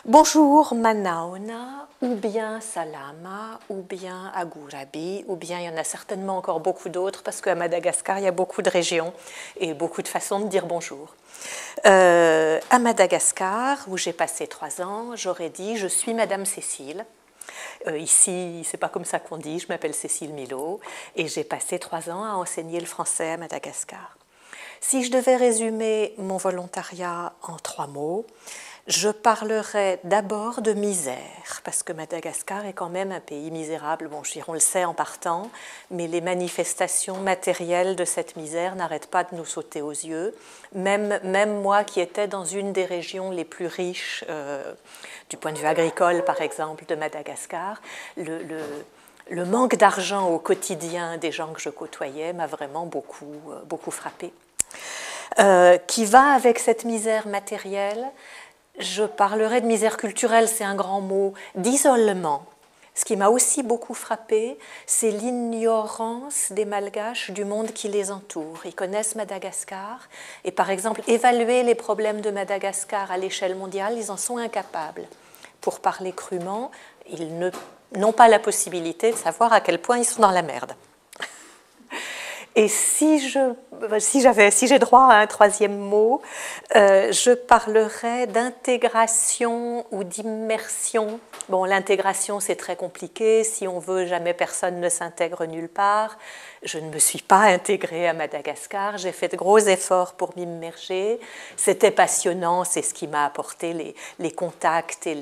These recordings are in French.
Bonjour Manaona, ou bien Salama, ou bien Agourabi, ou bien il y en a certainement encore beaucoup d'autres parce qu'à Madagascar il y a beaucoup de régions et beaucoup de façons de dire bonjour. À Madagascar, où j'ai passé 3 ans, j'aurais dit je suis Madame Cécile. Ici, c'est pas comme ça qu'on dit, je m'appelle Cécile Milo et j'ai passé 3 ans à enseigner le français à Madagascar. Si je devais résumer mon volontariat en 3 mots, je parlerai d'abord de misère, parce que Madagascar est quand même un pays misérable. Bon, on le sait en partant, mais les manifestations matérielles de cette misère n'arrêtent pas de nous sauter aux yeux. Même moi qui étais dans une des régions les plus riches, du point de vue agricole par exemple, de Madagascar, le manque d'argent au quotidien des gens que je côtoyais m'a vraiment beaucoup frappée. Qui va avec cette misère matérielle. Je parlerai de misère culturelle, c'est un grand mot, d'isolement. Ce qui m'a aussi beaucoup frappé, c'est l'ignorance des Malgaches du monde qui les entoure. Ils connaissent Madagascar et par exemple, évaluer les problèmes de Madagascar à l'échelle mondiale, ils en sont incapables. Pour parler crûment, ils n'ont pas la possibilité de savoir à quel point ils sont dans la merde. Et si j'ai droit à un 3e mot, je parlerai d'intégration ou d'immersion. Bon, l'intégration, c'est très compliqué. Si on veut, jamais personne ne s'intègre nulle part. Je ne me suis pas intégrée à Madagascar. J'ai fait de gros efforts pour m'immerger. C'était passionnant. C'est ce qui m'a apporté les contacts et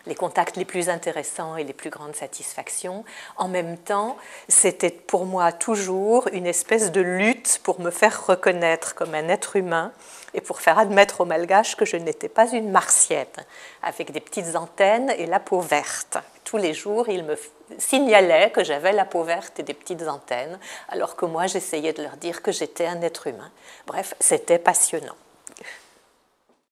les contacts les plus intéressants et les plus grandes satisfactions. En même temps, c'était pour moi toujours une espèce de lutte pour me faire reconnaître comme un être humain et pour faire admettre aux Malgaches que je n'étais pas une martienne avec des petites antennes et la peau verte. Tous les jours, ils me signalaient que j'avais la peau verte et des petites antennes, alors que moi, j'essayais de leur dire que j'étais un être humain. Bref, c'était passionnant.